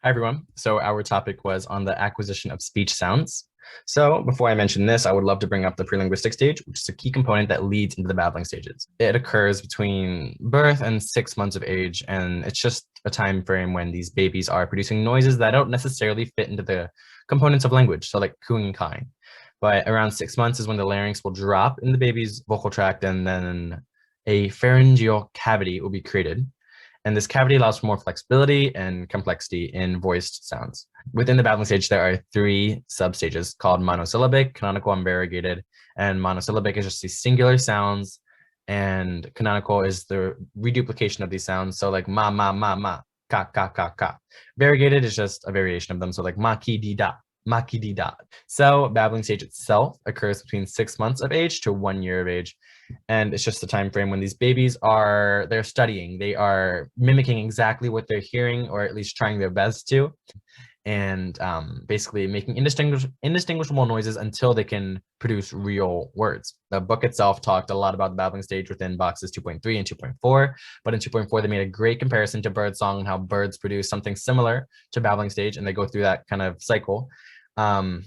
Hi, everyone. So our topic was on the acquisition of speech sounds. So before I mention this, I would love to bring up the prelinguistic stage, which is a key component that leads into the babbling stages. It occurs between birth and 6 months of age, and it's just a time frame when these babies are producing noises that don't necessarily fit into the components of language, so like cooing and cawing. But around 6 months is when the larynx will drop in the baby's vocal tract, and then a pharyngeal cavity will be created, and this cavity allows for more flexibility and complexity in voiced sounds. Within the babbling stage, there are three substages called monosyllabic, canonical, and variegated. And monosyllabic is just these singular sounds, and canonical is the reduplication of these sounds. So like ma, ma, ma, ma, ka, ka, ka, ka. Variegated is just a variation of them. So like ma, ki, di, da, ma, ki, di, da. So babbling stage itself occurs between 6 months of age to 1 year of age, and it's just the time frame when these babies they're studying, they are mimicking exactly what they're hearing, or at least trying their best to, and basically making indistinguishable noises until they can produce real words. The book itself talked a lot about the babbling stage within boxes 2.3 and 2.4, but in 2.4 they made a great comparison to birdsong and how birds produce something similar to babbling stage, and they go through that kind of cycle. They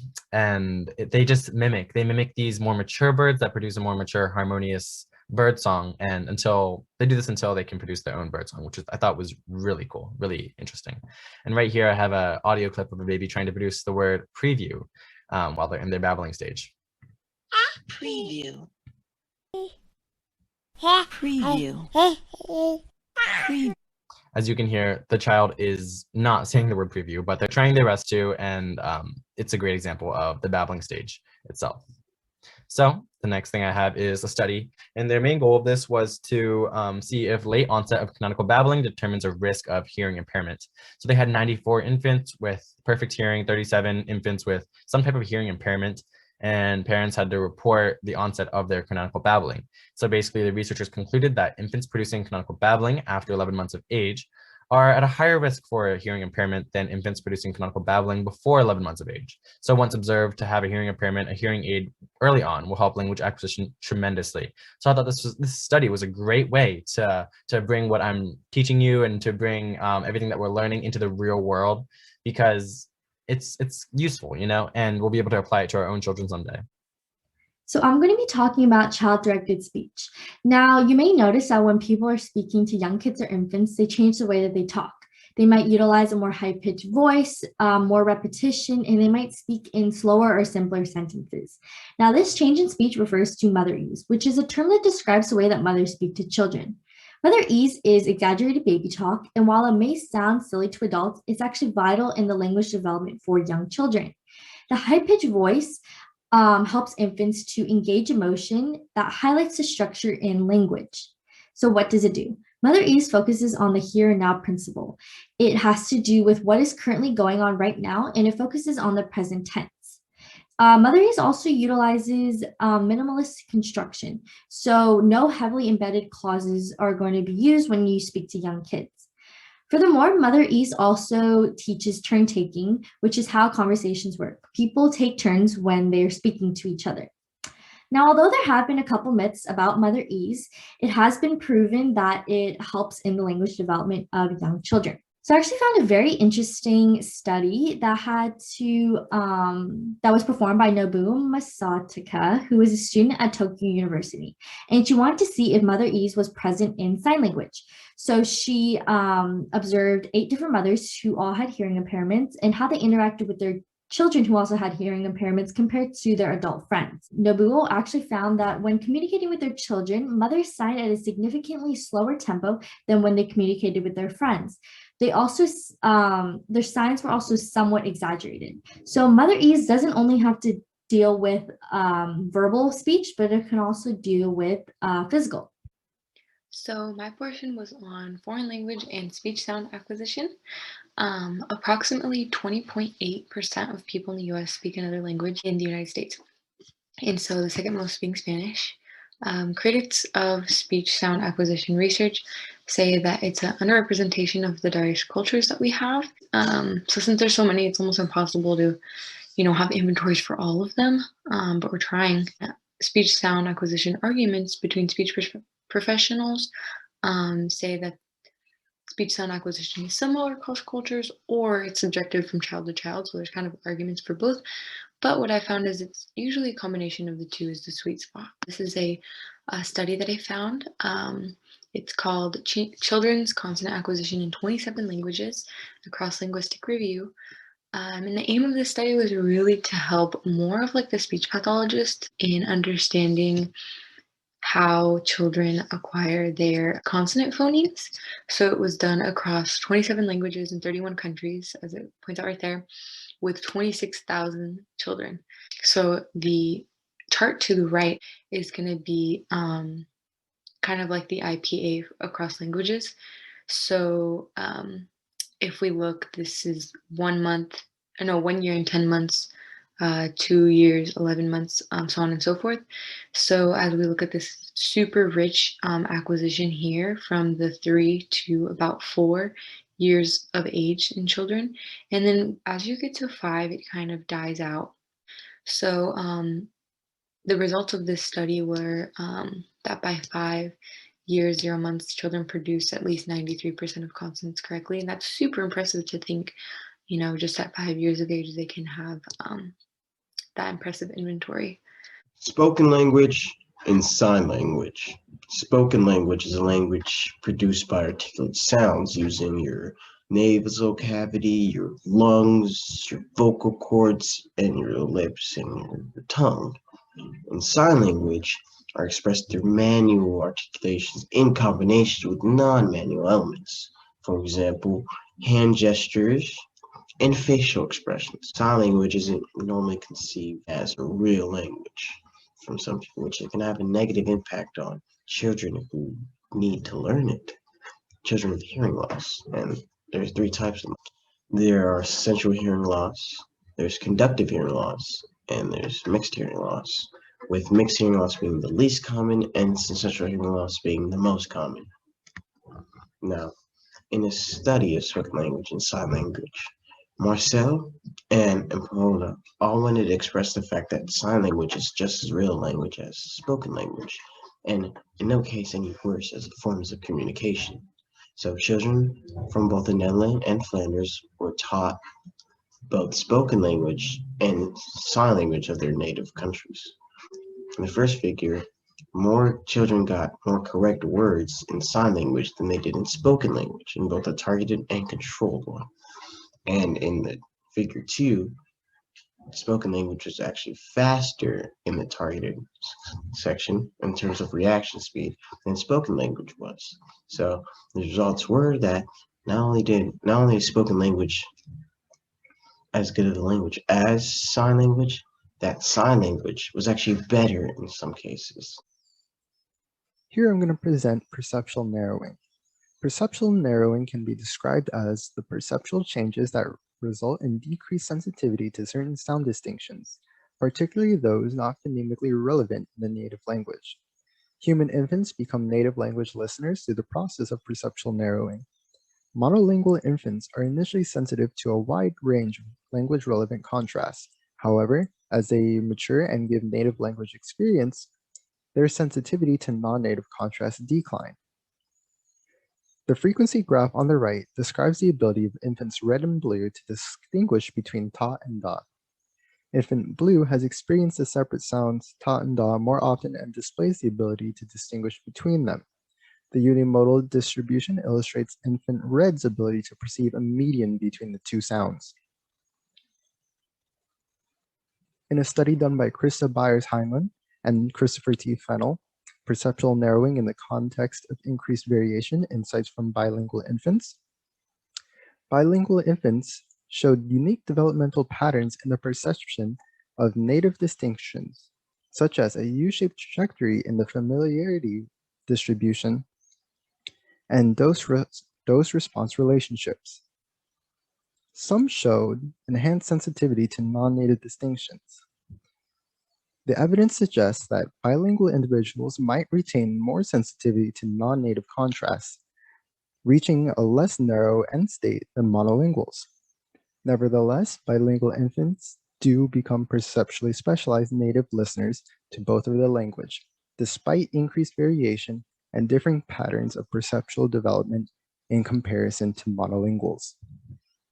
mimic these more mature birds that produce a more mature, harmonious bird song, and until they do this until they can produce their own bird song, which I thought was really cool, really interesting. And right here I have an audio clip of a baby trying to produce the word preview while they're in their babbling stage. Preview. Preview. Preview. As you can hear, the child is not saying the word preview, but they're trying their best to, and it's a great example of the babbling stage itself. So the next thing I have is a study, and their main goal of this was to see if late onset of canonical babbling determines a risk of hearing impairment. So they had 94 infants with perfect hearing, 37 infants with some type of hearing impairment, and parents had to report the onset of their canonical babbling. So basically, the researchers concluded that infants producing canonical babbling after 11 months of age are at a higher risk for hearing impairment than infants producing canonical babbling before 11 months of age. So once observed to have a hearing impairment, a hearing aid early on will help language acquisition tremendously. So I thought this study was a great way to bring what I'm teaching you and to bring everything that we're learning into the real world, because it's useful, and we'll be able to apply it to our own children someday. So I'm going to be talking about child-directed speech. Now, you may notice that when people are speaking to young kids or infants, they change the way that they talk. They might utilize a more high-pitched voice, more repetition, and they might speak in slower or simpler sentences. Now, this change in speech refers to motherese, which is a term that describes the way that mothers speak to children. Motherese is exaggerated baby talk, and while it may sound silly to adults, it's actually vital in the language development for young children. The high-pitched voice helps infants to engage emotion that highlights the structure in language. So what does it do? Motherese focuses on the here and now principle. It has to do with what is currently going on right now, and it focuses on the present tense. Motherese also utilizes minimalist construction. So no heavily embedded clauses are going to be used when you speak to young kids. Furthermore, Motherese also teaches turn taking, which is how conversations work. People take turns when they're speaking to each other. Now, although there have been a couple myths about Motherese, it has been proven that it helps in the language development of young children. So I actually found a very interesting study that was performed by Nobuo Masataka, who was a student at Tokyo University, and she wanted to see if Motherese was present in sign language. So she observed 8 different mothers who all had hearing impairments and how they interacted with their children who also had hearing impairments compared to their adult friends. Nobuo actually found that when communicating with their children, mothers signed at a significantly slower tempo than when they communicated with their friends. They also, their signs were also somewhat exaggerated. So Motherese doesn't only have to deal with verbal speech, but it can also deal with physical. So my portion was on foreign language and speech sound acquisition. Approximately 20.8% of people in the US speak another language in the United States. And so the second most being Spanish. Critics of speech sound acquisition research say that it's an underrepresentation of the diverse cultures that we have. So since there's so many, it's almost impossible to, have inventories for all of them, but we're trying. Speech sound acquisition arguments between speech professionals say that speech sound acquisition is similar across cultures or it's subjective from child to child. So there's kind of arguments for both. But what I found is it's usually a combination of the two is the sweet spot. This is a study that I found. It's called Children's Consonant Acquisition in 27 Languages, a Cross-Linguistic Review. And the aim of this study was really to help more of like the speech pathologist in understanding how children acquire their consonant phonemes. So it was done across 27 languages in 31 countries, as it points out right there, with 26,000 children. So the chart to the right is going to be kind of like the IPA across languages. So if we look, this is 1 year and 10 months, 2 years, 11 months, so on and so forth. So as we look at this super rich acquisition here from the 3 to about 4 years of age in children. And then as you get to 5, it kind of dies out. So the results of this study were that by 5 years, 0 months, children produce at least 93% of consonants correctly. And that's super impressive to think, just at 5 years of age, they can have that impressive inventory. Spoken language and sign language. Spoken language is a language produced by articulate sounds using your nasal cavity, your lungs, your vocal cords, and your lips and your tongue. And sign language are expressed through manual articulations in combination with non-manual elements. For example, hand gestures and facial expressions. Sign language isn't normally conceived as a real language from some people, which can have a negative impact on children who need to learn it. Children with hearing loss, and there's 3 types of them. There are sensory hearing loss, there's conductive hearing loss, and there's mixed hearing loss, with mixed hearing loss being the least common and sensory hearing loss being the most common. Now, in a study of spoken language and sign language, Marcel and Paola all wanted to express the fact that sign language is just as real language as spoken language, and in no case any worse as forms of communication. So children from both the Netherlands and Flanders were taught both spoken language and sign language of their native countries. In the first figure, more children got more correct words in sign language than they did in spoken language, in both a targeted and controlled one. And in the figure 2, spoken language was actually faster in the targeted section in terms of reaction speed than spoken language was. So the results were that not only is spoken language as good of a language as sign language, that sign language was actually better in some cases. Here I'm going to present perceptual narrowing. Perceptual narrowing can be described as the perceptual changes that result in decreased sensitivity to certain sound distinctions, particularly those not phonemically relevant in the native language. Human infants become native language listeners through the process of perceptual narrowing. Monolingual infants are initially sensitive to a wide range of language-relevant contrasts. However, as they mature and give native language experience, their sensitivity to non-native contrasts decline. The frequency graph on the right describes the ability of infants red and blue to distinguish between ta and da. Infant blue has experienced the separate sounds ta and da more often and displays the ability to distinguish between them. The unimodal distribution illustrates infant red's ability to perceive a median between the 2 sounds. In a study done by Krista Byers-Heinlein and Christopher T. Fennell, Perceptual Narrowing in the Context of Increased Variation, Insights from Bilingual Infants. Bilingual infants showed unique developmental patterns in the perception of native distinctions, such as a U-shaped trajectory in the familiarity distribution and dose-response relationships. Some showed enhanced sensitivity to non-native distinctions. The evidence suggests that bilingual individuals might retain more sensitivity to non-native contrasts, reaching a less narrow end state than monolinguals. Nevertheless, bilingual infants do become perceptually specialized native listeners to both of the language, despite increased variation and differing patterns of perceptual development in comparison to monolinguals.